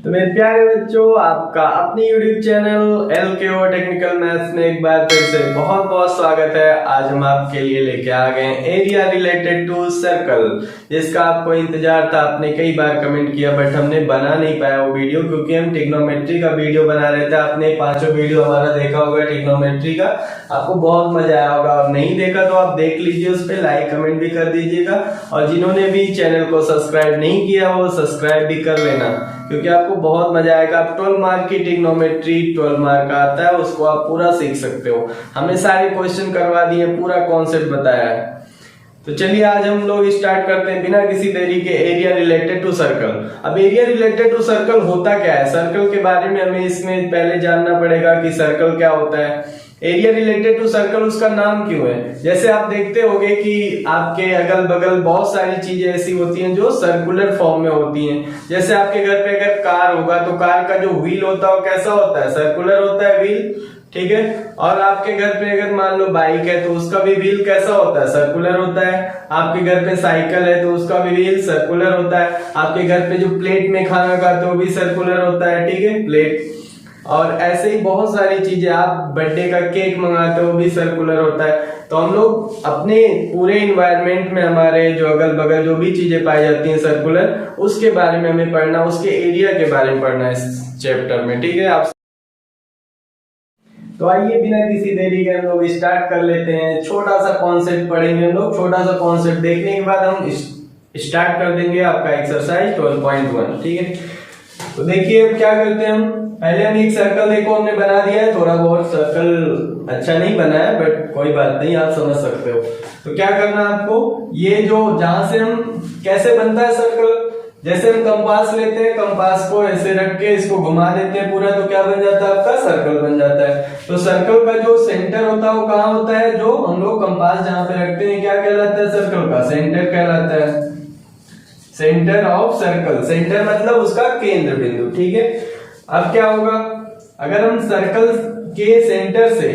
तो मेरे प्यारे बच्चों, आपका अपने YouTube channel LKO technical maths में एक बार फिर से बहुत बहुत स्वागत है। आज हम आपके लिए लेके आ गए एरिया रिलेटेड टू सर्कल, जिसका आपको इंतजार था। आपने कई बार कमेंट किया बट हमने बना नहीं पाया वो वीडियो, क्योंकि हम ट्रिग्नोमेट्री का वीडियो बना रहे थे। आपने 5 वीडियो हमारा देखा होगा ट्रिग्नोमेट्री का, आपको बहुत मजा आया होगा। और नहीं देखा तो आप देख लीजिए, उस पर लाइक कमेंट भी कर दीजिएगा। और जिन्होंने भी चैनल को सब्सक्राइब नहीं किया वो सब्सक्राइब भी कर लेना, क्योंकि आपको बहुत मजा आएगा। आप 12 मार्क की ट्रिग्नोमेट्री 12 मार्क का आता है, उसको आप पूरा सीख सकते हो। हमने सारे क्वेश्चन करवा दिए, पूरा कॉन्सेप्ट बताया है। तो चलिए आज हम लोग स्टार्ट करते हैं बिना किसी देरी के। Area related to circle. अब एरिया रिलेटेड टू सर्कल होता क्या है, सर्कल के बारे में हमें इसमें पहले जानना पड़ेगा कि सर्कल क्या होता है। एरिया रिलेटेड टू सर्कल उसका नाम क्यों है? जैसे आप देखते होंगे कि आपके अगल बगल बहुत सारी चीजें ऐसी होती हैं जो सर्कुलर फॉर्म में होती हैं। जैसे आपके घर पे अगर कार होगा तो कार का जो व्हील होता है वो कैसा होता है? सर्कुलर होता है व्हील, ठीक है। और आपके घर पे अगर मान लो बाइक है तो उसका भी व्हील कैसा होता है? सर्कुलर होता है। आपके घर पे साइकिल है तो उसका भी व्हील सर्कुलर होता है। आपके घर पे जो प्लेट में खाना खाते हो भी सर्कुलर होता है, ठीक है, प्लेट। और ऐसे ही बहुत सारी चीजें, आप बर्थडे का केक मंगाते हो भी सर्कुलर होता है। तो हम लोग अपने पूरे इन्वायरमेंट में हमारे जो अगल बगल जो भी चीजें पाई जाती हैं सर्कुलर, उसके बारे में हमें पढ़ना, उसके एरिया के बारे में पढ़ना इस चैप्टर में, ठीक है। आप तो आइए बिना किसी देरी के हम लोग स्टार्ट कर लेते हैं। छोटा सा कॉन्सेप्ट पढ़ेंगे हम लोग। छोटा सा कॉन्सेप्ट देखने के बाद हम स्टार्ट कर देंगे आपका एक्सरसाइज 12.1, ठीक है। तो देखिए अब क्या करते हैं हम। पहले हम एक सर्कल देखो हमने बना दिया है। थोड़ा बहुत सर्कल अच्छा नहीं बना है बट कोई बात नहीं, आप समझ सकते हो। तो क्या करना है आपको, ये जो जहां से हम कैसे बनता है सर्कल, जैसे हम कंपास लेते हैं, कंपास को ऐसे रख के इसको घुमा देते हैं पूरा, तो क्या बन जाता है? आपका सर्कल बन जाता है। तो सर्कल का जो सेंटर होता है वो कहाँ होता है? जो हम लोग कंपास जहां पे रखते हैं क्या कहलाता है? सर्कल का सेंटर कहलाता है। सेंटर ऑफ सर्कल, सेंटर मतलब उसका केंद्र बिंदु, ठीक है। अब क्या होगा, अगर हम सर्कल के सेंटर से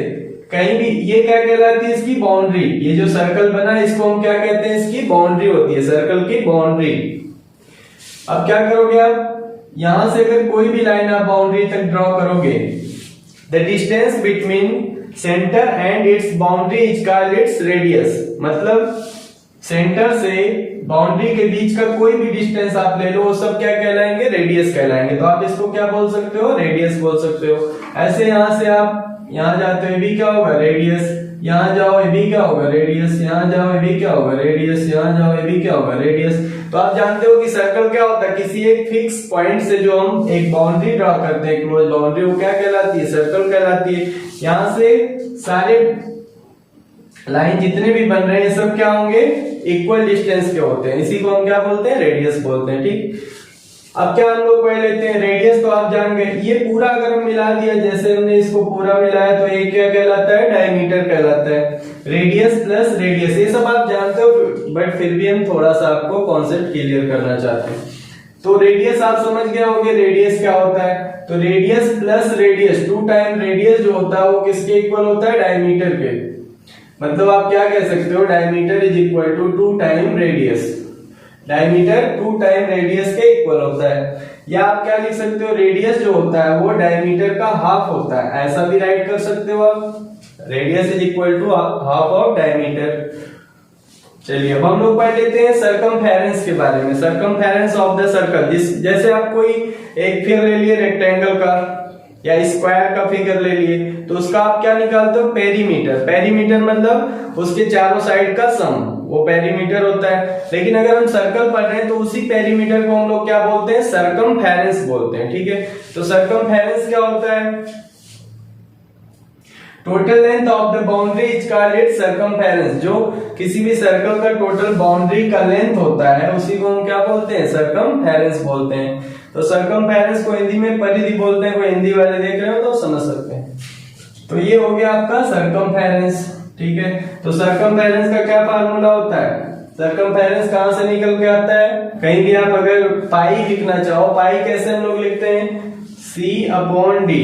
कहीं भी, ये क्या कहलाती है? इसकी बाउंड्री। ये जो सर्कल बना है इसको हम क्या कहते हैं? इसकी बाउंड्री होती है, सर्कल की बाउंड्री। अब क्या करोगे आप, यहां से अगर कोई भी लाइन आप बाउंड्री तक ड्रॉ करोगे, the distance between centre and it's boundary is called its radius. मतलब सेंटर से बाउंड्री के बीच का कोई भी डिस्टेंस आप ले लो, वो सब क्या कहलाएंगे? रेडियस कहलाएंगे। तो आप इसको क्या बोल सकते हो? रेडियस बोल सकते हो। ऐसे यहां से आप यहां जाते हो, ये भी क्या होगा? रेडियस। यहां जाओ, ये भी क्या होगा? रेडियस। यहां जाओ, ये भी क्या होगा? रेडियस। यहां जाओ, ये भी क्या होगा? रेडियस। तो आप जानते हो कि सर्कल क्या होता है? किसी एक फिक्स पॉइंट से जो हम एक बाउंड्री ड्रॉ करते हैं, क्लोज बाउंड्री, वो क्या कहलाती है? सर्कल कहलाती है। यहां से सारे लाइन जितने भी बन रहे हैं सब क्या होंगे? इक्वल डिस्टेंस के होते हैं। इसी को हम क्या बोलते हैं? रेडियस बोलते हैं, ठीक। अब क्या हम लोग पढ़ लेते हैं रेडियस। तो आप जान गए, ये पूरा अगर हम मिला दिया, जैसे हमने इसको पूरा मिलाया, तो ये क्या कहलाता है? डायमीटर कहलाता है। रेडियस प्लस रेडियस, ये सब आप जानते हो, बट फिर भी हम थोड़ा सा आपको कॉन्सेप्ट क्लियर करना चाहते हैं। तो रेडियस आप समझ गए होंगे, रेडियस क्या होता है। तो radius plus radius, 2 time radius जो होता है वो किसके इक्वल होता है? डायमीटर के। मतलब आप क्या कह सकते हो? Diameter is equal to 2 time radius. Diameter 2 time radius के इक्वल होता है। या आप क्या लिख सकते हो? रेडियस जो होता है वो डायमीटर का हाफ होता है, ऐसा भी राइट कर सकते हो आप। Radius is equal to half of diameter. चलिए अब हम लोग पढ़ लेते हैं सर्कमफेरेंस के बारे में। सर्कमफेरेंस ऑफ द सर्कल, जैसे आप कोई एक फिगर ले लिए रेक्टेंगल का या स्क्वायर का फिगर ले लिए, तो उसका आप क्या निकालते हो? पेरीमीटर। पेरीमीटर मतलब उसके चारों साइड का सम, वो पेरीमीटर होता है। लेकिन अगर हम सर्कल पढ़ रहे हैं तो उसी पेरीमीटर को हम लोग क्या बोलते हैं? सर्कमफेरेंस बोलते हैं, ठीक है। तो सर्कमफेरेंस क्या होता है? Total length of the boundary is called its circumference. जो किसी भी सर्कल का टोटल बाउंड्री का लेंथ होता है उसी को हम क्या बोलते हैं? सर्कमफेरेंस बोलते हैं। तो सर्कमफेरेंस को हिंदी में परिधि बोलते हैं। कोई हिंदी वाले देख रहे हो तो समझ सकते हैं। तो ये हो गया आपका सर्कमफेरेंस, ठीक है। तो सर्कमफेरेंस का क्या फार्मूला होता है? सर्कमफेरेंस कहां से निकल के आता है? कहीं भी आप अगर पाई लिखना चाहो, पाई कैसे हम लोग लिखते हैं? C/D।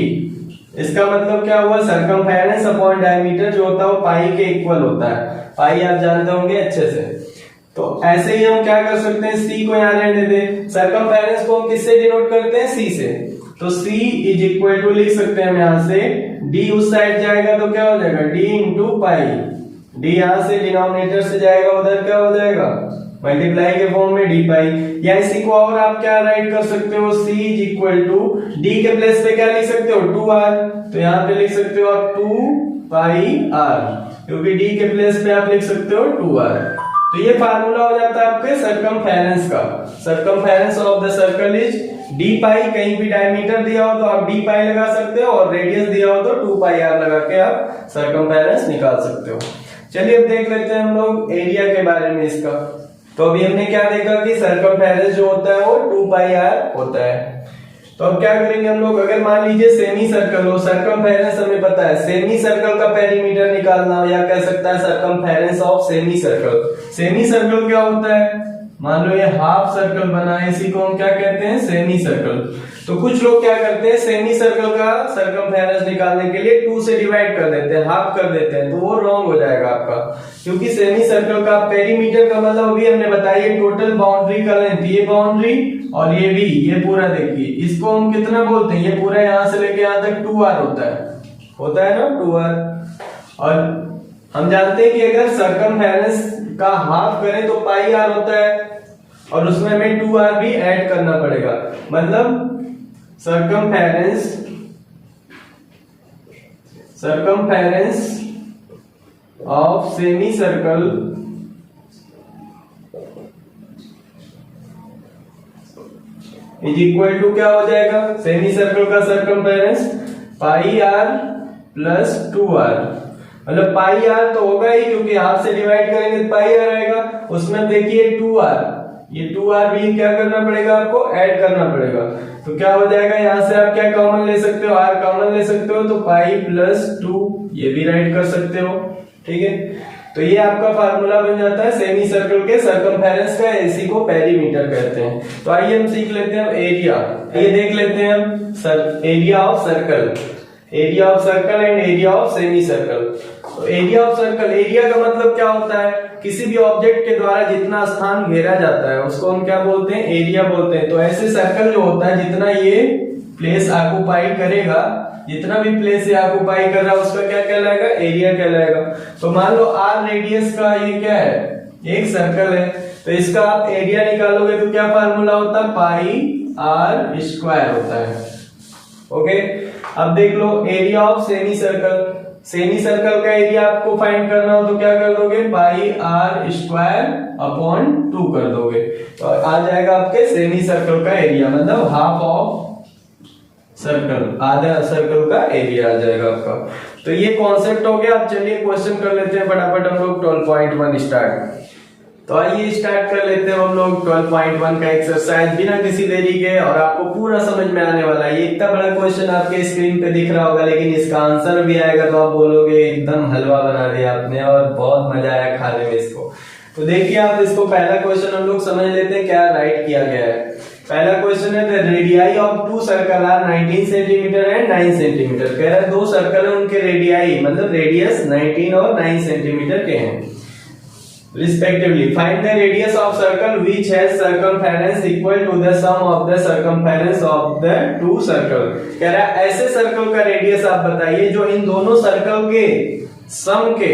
इसका मतलब क्या हुआ? सर्कमफेरेंस अपॉन डायमीटर जो होता है वो पाई के इक्वल होता है। पाई आप जानते होंगे अच्छे से। तो ऐसे ही हम क्या कर सकते हैं, सी को यहाँ रहने दें। सरकमफेरेंस को हम किससे डिनोट करते हैं, सी से। तो c इज इक्वल टू लिख सकते हैं हम यहाँ से, d उस साइड जाएगा तो क्या हो जाएगा, d इंटू पाई। d यहाँ से डिनोमिनेटर से जाएगा उधर, क्या हो जाएगा, मल्टीप्लाई के फॉर्म में डी पाई। या इसी को और आप क्या राइट कर सकते हो, c is equal to d के प्लेस पे क्या लिख सकते हो, 2r। तो यहाँ पे लिख सकते हो आप 2 पाई r, क्योंकि d के प्लेस पे आप लिख सकते हो 2r। तो ये फार्मूला हो जाता है आपके सरकमफेरेंस का। Circumference of the circle is d pi. कहीं भी डायमीटर दिया हो तो आप डी पाई लगा सकते हो, और रेडियस दिया हो तो 2 पाई आर लगा के आप सरकमफेरेंस निकाल सकते हो। चलिए अब देख लेते हैं हम लोग एरिया के बारे में इसका। तो अभी हमने क्या देखा कि सरकमफेरेंस जो होता है वो 2 पाई आर होता है। तो अब क्या करेंगे हम लोग, अगर मान लीजिए सेमी सर्कल हो, सरकमफेरेंस हमें पता है, सेमी सर्कल का पेरीमीटर निकालना हो, या कह सकता है circumference of semi circle. Semi circle क्या होता है, मान लो ये हाफ सर्कल बना है, इसी को हम क्या कहते हैं, सेमी सर्कल। तो कुछ लोग क्या करते हैं, सेमी सर्कल का सरकमफेरेंस निकालने के लिए 2 से डिवाइड कर देते हैं, हाफ कर देते हैं, तो वो रॉन्ग हो जाएगा आपका। क्योंकि सेमी सर्कल का पेरीमीटर का मतलब अभी हमने बताया टोटल बाउंड्री का लेंथ, ये बाउंड्री और ये भी, ये पूरा देखिए, इसको हम कितना बोलते हैं, ये पूरा यहाँ से लेके यहाँ तक 2r होता है ना, 2r। और हम जानते हैं कि अगर सरकमफेरेंस का हाफ करें तो पाई आर होता है, और उसमें हमें 2r भी ऐड करना पड़ेगा। मतलब circumference of semi circle is equal to क्या हो जाएगा, सेमी सर्कल का circumference pi r plus 2r। मतलब पाई आर तो होगा ही, क्योंकि हाफ से डिवाइड करेंगे तो पाई आर आएगा। उसमें देखिए 2r, ये 2r भी क्या करना पड़ेगा, आपको ऐड करना पड़ेगा। तो क्या हो जाएगा, यहां से आप क्या कॉमन ले सकते हो, r कॉमन ले सकते हो, तो पाई प्लस 2 ये भी राइट कर सकते हो। ठीक है, तो ये आपका फार्मूला बन जाता है सेमी सर्कल के सरकमफेरेंस का, इसी को पेरीमीटर कहते हैं। तो आइए हम सीख लेते हैं एरिया। ये देख लेते हैं हम area of circle, area of circle and area of semi circle. तो एरिया ऑफ सर्कल, एरिया का मतलब क्या होता है, किसी भी ऑब्जेक्ट के द्वारा जितना स्थान घेरा जाता है उसको हम क्या बोलते हैं, एरिया बोलते हैं। तो ऐसे सर्कल जो होता है, जितना ये प्लेस ऑक्युपाई करेगा, जितना भी प्लेस ये ऑक्युपाई कर रहा है, उसका क्या कहलाएगा, एरिया कहलाएगा। तो मान लो r रेडियस का ये क्या है, एक सर्कल है, तो इसका आप एरिया निकालोगे तो क्या फार्मूला होता है, पाई r स्क्वायर होता है। ओके, अब देख लो area of semi circle. Semi circle का एरिया आपको फाइंड करना हो तो क्या कर दोगे, पाई r स्क्वायर अपॉन 2 कर दोगे, तो आ जाएगा आपके सेमी सर्कल का एरिया, मतलब हाफ ऑफ सर्कल, आधा सर्कल का एरिया आ जाएगा आपका। तो ये कॉन्सेप्ट हो गया। अब चलिए क्वेश्चन कर लेते हैं फटाफट हम लोग 12.1 स्टार्ट। तो आइए स्टार्ट कर लेते हैं हम लोग 12.1 का एक्सरसाइज बिना किसी देरी के, और आपको पूरा समझ में आने वाला है। ये इतना बड़ा क्वेश्चन आपके स्क्रीन पे दिख रहा होगा, लेकिन इसका आंसर भी आएगा तो आप बोलोगे एकदम हलवा बना दिया आपने, और बहुत मजा आया खाने में इसको। तो देखिए आप इसको, पहला क्वेश्चन हम लोग समझ लेते हैं क्या राइट किया गया है। पहला क्वेश्चन है the radii of 2 circle are 19 centimetre and 9 centimetre. कह रहा है 2 सर्कल है, उनके रेडियाई मतलब रेडियस 19 और 9 सेंटीमीटर के हैं respectively. Find the radius of circle which has circumference equal to the sum of the circumference of the two circle. कह रहा है ऐसे सर्कल का रेडियस आप बताइए जो इन दोनों सर्कल के सम के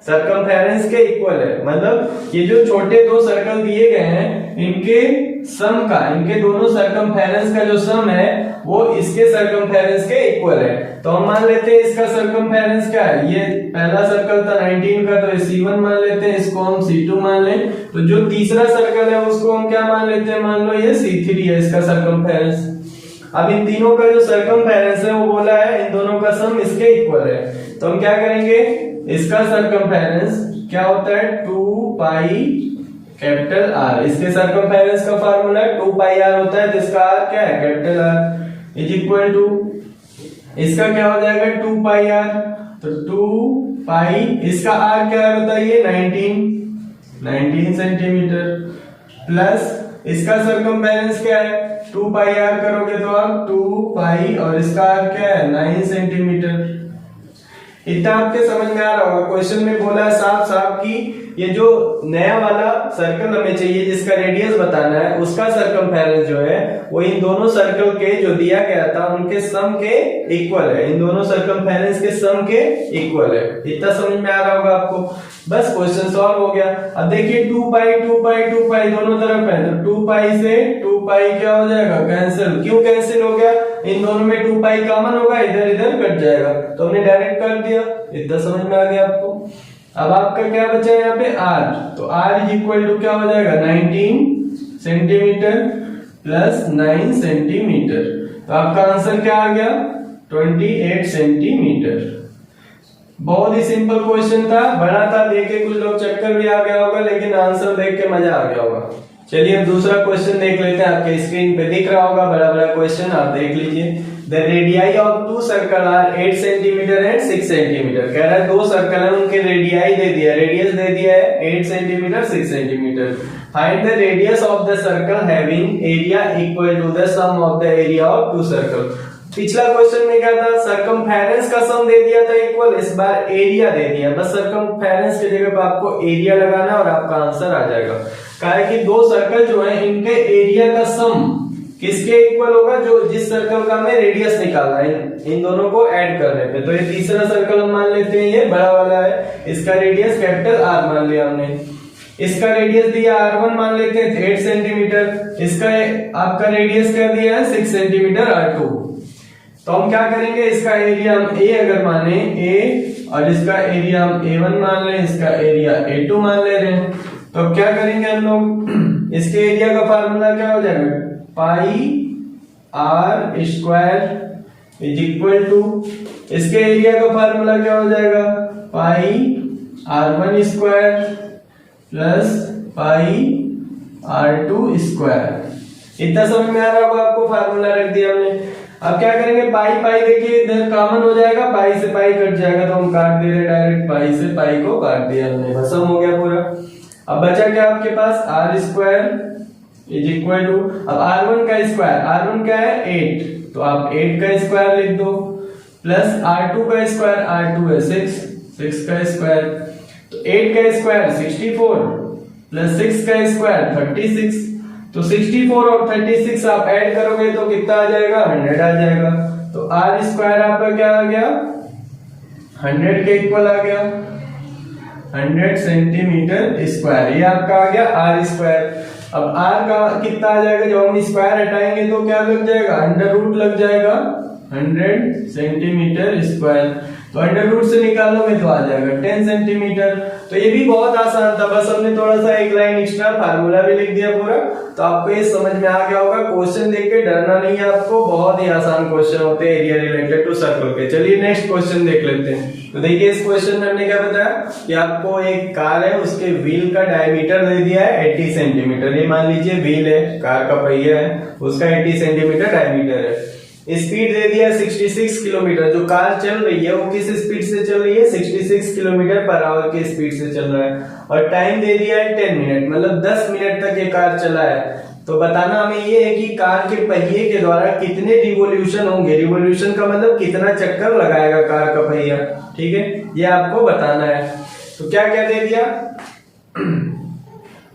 सर्कमफेरेंस के इक्वल है। मतलब ये जो छोटे 2 सर्कल दिए गए हैं, इनके सम का, इनके दोनों सर्कमफेरेंस का जो सम है वो इसके सर्कमफेरेंस के इक्वल है। तो हम मान लेते हैं इसका सर्कमफेरेंस क्या है, ये पहला सर्कल था 19 का, तो C1 मान लेते हैं, इसको हम C2 मान लें। तो जो तीसरा सर्कल है उसको हम क्या मान लेते हैं, मान लो ये C3 है इसका सर्कमफेरेंस। अब इन तीनों का जो सर्कमफेरेंस है वो बोला है इन दोनों का सम इसके इक्वल है। तो हम क्या करेंगे, इसका सर्कमफेरेंस क्या होता है 2 पाई कैपिटल R। इसके सर्कमफेरेंस का फार्मूला है 2 पाई R होता है, जिसका R क्या है capital R is equal to, इसका क्या हो जाएगा 2 पाई R। तो 2 पाई, इसका R क्या है बताइए 19 सेंटीमीटर, प्लस इसका सर्कमफेरेंस क्या है 2 पाई R करोगे तो आप 2 पाई, और इसका R क्या है 9 सेंटीमीटर। इतना आपके समझ में आ रहा होगा। क्वेश्चन में बोला है साफ साफ कि ये जो नया वाला सर्कल हमें चाहिए जिसका रेडियस बताना है, उसका सर्कमफेरेंस जो है वो इन दोनों सर्कल के जो दिया गया था उनके सम के इक्वल है, इन दोनों सर्कमफेरेंस के सम के इक्वल है। इतना समझ में आ रहा होगा आपको। बस क्वेश्चन सॉल्व हो गया। अब देखिए 2 पाई 2 पाई 2 पाई दोनों तरफ है, तो 2 पाई से 2 पाई क्या हो जाएगा, कैंसिल। क्यों कैंसिल हो गया, इन दोनों में 2 पाई कॉमन होगा, इधर इधर कट जाएगा, तो हमने डायरेक्ट कर दिया। इतना समझ में आ गया आपको। अब आपका क्या बचा है यहाँ पे r, तो r इज इक्वल टू क्या हो जाएगा 19 सेंटीमीटर प्लस 9 सेंटीमीटर, तो आपका आंसर क्या आ गया 28 सेंटीमीटर। बहुत ही सिंपल क्वेश्चन था, बड़ा था, देख के कुछ लोग चक्कर भी आ गया होगा, लेकिन आंसर देख के मजा आ गया होगा। चलिए अब दूसरा क्वेश्चन देख लेते हैं। आपके स्क्रीन पे दिख रहा होगा बड़ा बड़ा क्वेश्चन, आप देख लीजिए। The radii of two circle are 8 centimetre and 6 centimetre. कह रहा है दो सर्कल है, उनके रेडियाई दे दिया, रेडियस दे दिया है 8 centimetre 6 centimetre. Find the radius of the circle having area equal to the sum of the area of two circle. पिछला क्वेश्चन में क्या था, सर्कमफेरेंस का सम दे दिया था इक्वल, इस बार एरिया दे दिया। बस सर्कमफेरेंस की जगह पर आपको एरिया लगाना और आपका आंसर आ जाएगा। कहा है कि दो सर्कल जो है इनके एरिया का सम किसके इक्वल होगा, जो जिस सर्कल का हमें रेडियस निकालना है, इन दोनों को ऐड करने पे। तो ये तीसरा सर्कल हम मान लेते हैं, ये बड़ा वाला है, इसका रेडियस कैपिटल R मान लिया हमने। इसका रेडियस दिया R1 मान लेते हैं 8 सेंटीमीटर, इसका आपका रेडियस क्या दिया है 6 सेंटीमीटर R2। तो हम क्या करेंगे, इसका एरिया हम A अगर माने A, और इसका एरिया हम A1 मान ले, इसका एरिया A2 मान ले रहे हैं, तो क्या करेंगे हम लोग, इसके एरिया का फार्मूला क्या हो जाएगा, pi R square is equal to, इसके एरिया का फार्मूला क्या हो जाएगा, pi R1 square plus pi R2 square. इतना समझ में आ रहा होगा आपको, फार्मूला रख दिया हमने। अब क्या करेंगे, पाई पाई देखिए इधर कॉमन हो जाएगा, पाई से पाई कट जाएगा, तो हम काट दे रहे डायरेक्ट, पाई से पाई को काट दिया हमने, खत्म हो गया पूरा। अब बचा क्या आपके पास, R square is equal to, अब R1 का स्क्वायर, R1 क्या है 8, तो आप 8 का स्क्वायर लिख दो, प्लस R2 का स्क्वायर, R2 है 6 का स्क्वायर, तो 8 का स्क्वायर 64 प्लस 6 का स्क्वायर 36, तो 64 और 36 आप ऐड करोगे तो कितना आ जाएगा, 100 आ जाएगा। तो R स्क्वायर आपका क्या आ गया, 100 के इक्वल आ गया, 100 सेंटीमीटर स्क्वायर, ये आपका आ गया R स्क्वायर। अब R का कितना आ जाएगा, जब हम स्क्वायर हटाएंगे तो क्या लग जाएगा, अंडर रूट लग जाएगा 100 सेंटीमीटर स्क्वायर, तो अंडर रूट से निकालोगे तो आ जाएगा 10 सेंटीमीटर। तो ये भी बहुत आसान था, बस हमने थोड़ा सा एक लाइन एक्स्ट्रा फार्मूला भी लिख दिया पूरा, तो आपको ये समझ में आ गया होगा। क्वेश्चन देख के डरना नहीं है आपको, बहुत ही आसान क्वेश्चन होते हैं एरिया रिलेटेड टू सर्कल के। चलिए नेक्स्ट क्वेश्चन देख लेते हैं। तो देखिए इस क्वेश्चन में हमने क्या बताया कि आपको एक कार है, उसके व्हील का डायमीटर दे दिया है 80 सेंटीमीटर। ये मान लीजिए व्हील है, कार का पहिया है, उसका 80 सेंटीमीटर डायमीटर है। स्पीड दे दिया 66 किलोमीटर, जो कार चल रही है वो किस स्पीड से चल रही है, 66 किलोमीटर पर आवर की स्पीड से चल रहा है, और टाइम दे दिया है 10 मिनट, मतलब 10 मिनट तक ये कार चला है। तो बताना हमें ये है कि कार के पहिए के द्वारा कितने रिवोल्यूशन होंगे, रिवोल्यूशन का मतलब कितना चक्कर लगाएगा कार का पहिया, ठीक है, ये आपको बताना है। तो क्या क्या दे दिया,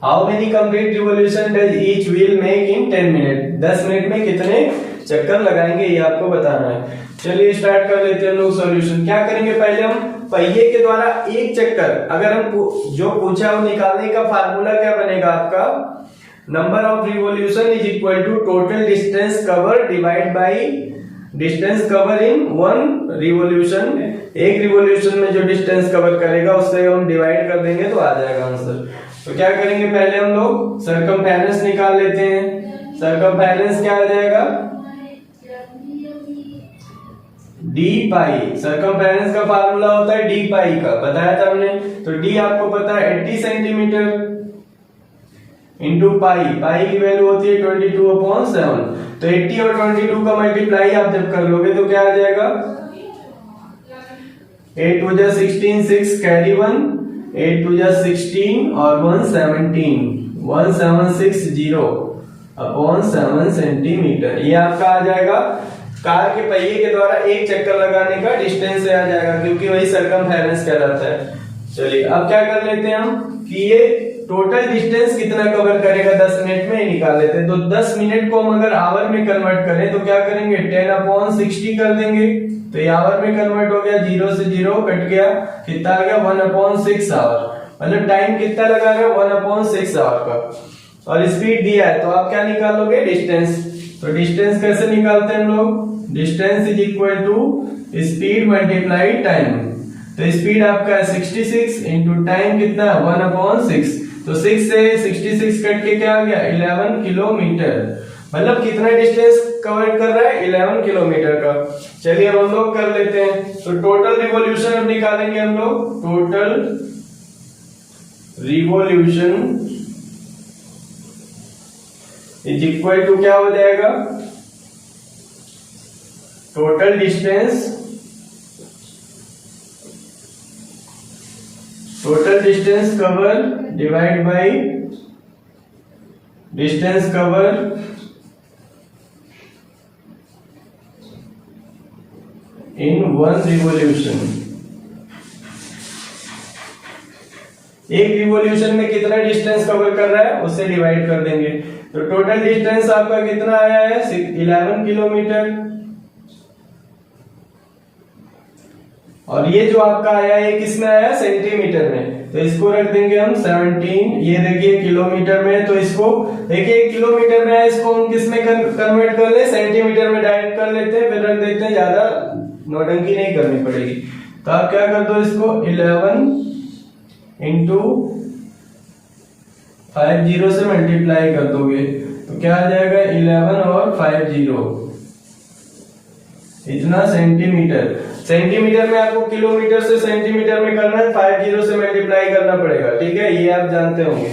how many complete revolution does each wheel make in 10 minute, 10 minute में कितने चक्कर लगाएंगे ये आपको बताना है। चलिए स्टार्ट कर लेते हैं लोग सॉल्यूशन। क्या करेंगे, पहले हम पहिए के द्वारा एक चक्कर, अगर हम जो पूछा वो निकालने का फार्मूला क्या बनेगा आपका, number of revolution is equal to total distance cover divide by distance cover in one revolution. एक रिवोल्यूशन में जो डिस्टेंस कवर करेगा उससे हम डिवाइड कर देंगे तो आ जाएगा आंसर। तो क्या करेंगे, पहले हम लोग सर्कमफेरेंस निकाल लेते हैं। सर्कमफेरेंस क्या आ जाएगा, डी पाई, सर्कमफेरेंस का फार्मूला होता है डी पाई का, बताया था हमने। तो डी आपको पता है 80 सेंटीमीटर इंटू पाई, पाई की वैल्यू होती है 22/7। तो 80 और 22 का मल्टीप्लाई आप जब कर लोगे तो क्या आ जाएगा, 8 2 जा 16, 6 कैरी 1, 8 2 जा 16 और 1 17, 1760/7 सेंटीमीटर, ये आपका आ जाएगा कार के पहिए के द्वारा एक चक्कर लगाने का डिस्टेंस आ जाएगा, क्योंकि वही सरकमफेरेंस कहलाता है। चलिए अब क्या कर लेते हैं हम कि ये टोटल डिस्टेंस कितना कवर करेगा 10 मिनट में निकाल लेते हैं। तो 10 मिनट को हम अगर आवर में कन्वर्ट करें तो क्या करेंगे, 10/60 कर देंगे। तो ये आवर में कन्वर्ट हो गया, 0 से 0 कट गया, कितना आ गया 1/6 आवर। मतलब टाइम कितना लगा रहा है 1/6 आवर का। और स्पीड दिया है तो आप क्या निकालोगे, डिस्टेंस। तो डिस्टेंस कैसे निकालते हैं हम लोग, distance is equal to speed multiply time. तो स्पीड आपका है 66 इंटू टाइम कितना है 1/6। तो 6 से 66 कट के क्या आ गया 11 किलोमीटर। मतलब कितना डिस्टेंस कवर कर रहा है 11 किलोमीटर का। चलिए अब हम लोग कर लेते हैं। तो टोटल रिवॉल्यूशन अब निकालेंगे हम लोग। Total revolution is equal to क्या हो जाएगा, total distance cover divide by distance cover in 1 revolution. एक रिवॉल्यूशन में कितना डिस्टेंस कवर कर रहा है उससे डिवाइड कर देंगे। तो टोटल डिस्टेंस आपका कितना आया है 11 किलोमीटर। और ये जो आपका आया है किसमें आया सेंटीमीटर में। तो इसको रख देंगे हम 17। ये देखिए किलोमीटर में, तो इसको देखिए किलोमीटर में है, इसको हम किस में कन्वर्ट कर ले, सेंटीमीटर में डायरेक्ट कर लेते हैं, फिर रख देते हैं, ज्यादा नौटंकी नहीं करनी पड़ेगी। तो आप क्या कर दो, इसको 11 इंटू 50 से मल्टीप्लाई कर दोगे तो क्या आ जाएगा 11 और 50 इतना सेंटीमीटर। सेंटीमीटर में आपको किलोमीटर से सेंटीमीटर में करना है, 50 से मल्टीप्लाई करना पड़ेगा, ठीक है, ये आप जानते होंगे।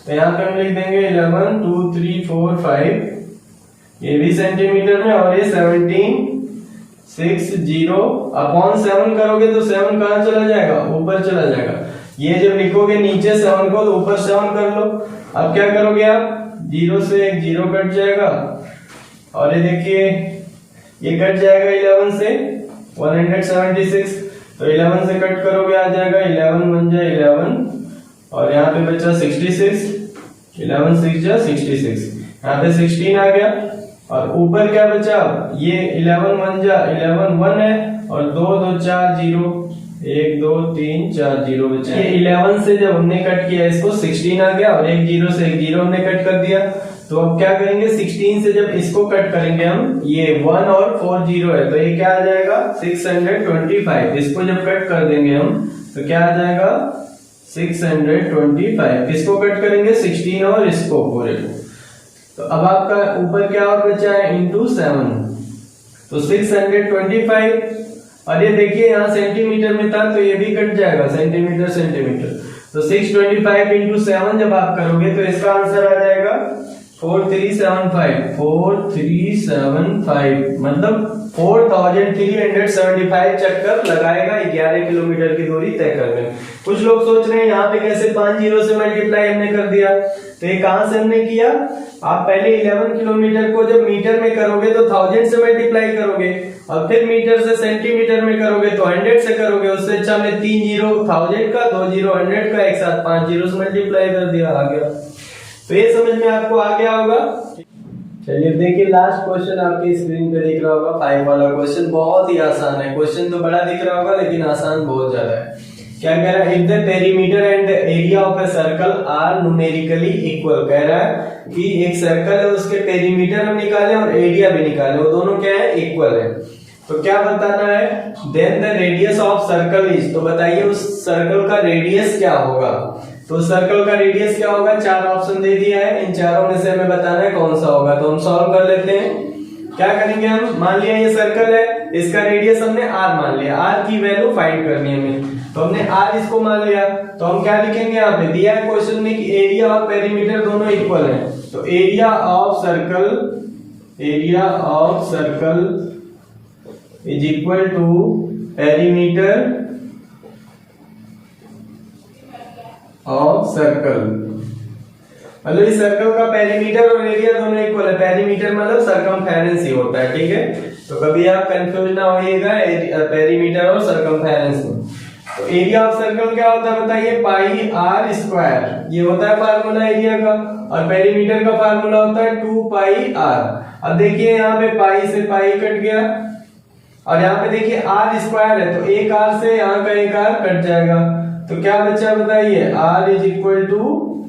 तो यहाँ पे हम लिख देंगे 11 2 3 4 5, ये भी सेंटीमीटर में, और ये 1760 अपॉन 7 करोगे तो 7 कहां चला जाएगा, ऊपर चला जाएगा। ये जब लिखोगे नीचे 7 को तो ऊपर 7 कर लो। अब क्या करोगे आप, 0 से एक 0 कट जाएगा, और ये देखिए ये कट जाएगा 11 से 176। तो 11 से कट करोगे आ जाएगा 11 बन जाए 11, और यहाँ पे बचा 66, 11 6 जा 66, यहाँ पे 16 आ गया, और ऊपर क्या बचा, ये 11 1 जा 11 1 है, और 2 2 4 0, 1 2 3 4 0 बचा। ये 11 से जब हमने कट किया इसको 16 आ गया, और एक 0 से एक 0 हमने कट कर दिया। तो अब क्या करेंगे, 16 से जब इसको कट करेंगे हम, ये 1 और 4 0 है, तो ये क्या आ जाएगा 625। इसको जब कट कर देंगे हम तो क्या आ जाएगा 625। इसको कट करेंगे 16 और इसको पूरे को। तो अब आपका ऊपर क्या और बचा है, इंटू 7, तो 625। और ये देखिए यहाँ सेंटीमीटर में था तो ये भी कट जाएगा सेंटीमीटर सेंटीमीटर। तो 625 इंटू 7 जब आप करोगे तो इसका आंसर आ जाएगा 4375, मतलब 4375 चक्कर लगाएगा 11 किलोमीटर की दूरी तय करने में। कुछ लोग सोच रहे हैं यहाँ पे कैसे 5 0 से मल्टीप्लाई हमने कर दिया, तो ये कहां से हमने किया, आप पहले 11 किलोमीटर को जब मीटर में करोगे तो 1000 से मल्टीप्लाई करोगे, और फिर मीटर से सेंटीमीटर में करोगे तो 100 से करोगे। उससे अच्छा हमने 3 0 1000 का, 2 0 100 का, एक साथ 5 0 से मल्टीप्लाई कर दिया, आ गया। तो ये समझ में आपको आ गया होगा। चलिए देखिए लास्ट क्वेश्चन आपकी स्क्रीन पे दिख रहा होगा, 5 वाला क्वेश्चन। बहुत ही आसान है, क्वेश्चन तो बड़ा दिख रहा होगा लेकिन आसान बहुत ज्यादा है। क्या कह रहा है, if the perimeter and the area of a circle are numerically equal. कह रहा है कि एक सर्कल है, उसके पेरीमीटर हम निकाले और एरिया भी निकाले, वो दोनों क्या है, इक्वल है। तो क्या बताना है, then the radius of circle is. तो बताइए उस सर्कल का रेडियस क्या होगा। तो सर्कल का रेडियस क्या होगा, 4 ऑप्शन दे दिया है, इन चारों में से हमें बताना है कौन सा होगा। तो हम सॉल्व कर लेते हैं। क्या करेंगे हम, मान लिया ये सर्कल है, इसका रेडियस हमने r मान लिया, r की वैल्यू फाइंड करनी है हमें, तो हमने r इसको मान लिया। तो हम क्या लिखेंगे, यहाँ पे दिया है क्वेश्चन में कि एरिया और पेरीमीटर दोनों इक्वल है, तो area of circle is equal to perimeter of circle. मतलब इस सर्कल का पेरीमीटर और एरिया दोनों इक्वल है। पेरीमीटर मतलब सर्कमफेरेंस ही होता है, ठीक है। तो कभी आप कंफ्यूज ना होइएगा पेरीमीटर और सर्कमफेरेंस में। तो एरिया ऑफ सर्कल क्या होता है बताइए, पाई आर स्क्वायर, ये होता है फार्मूला एरिया का। और पेरीमीटर का फार्मूला होता है 2 पाई आर। अब देखिए यहाँ पे पाई से पाई कट गया, और यहाँ पे देखिए आर स्क्वायर है, तो एक आर से यहाँ का एक आर कट जाएगा, तो क्या बचा बताइए, आर इज इक्वल टू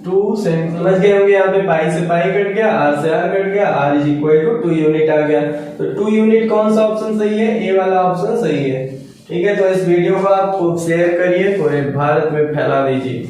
2 समझ गए होंगे। यहाँ पे पाई से पाई कट गया, आर से आर कट गया, r is equal to 2 unit आ गया। तो 2 यूनिट कौन सा ऑप्शन सही है, ए वाला ऑप्शन सही है, ठीक है। तो इस वीडियो को आप खूब शेयर करिए, पूरे भारत में फैला दीजिए।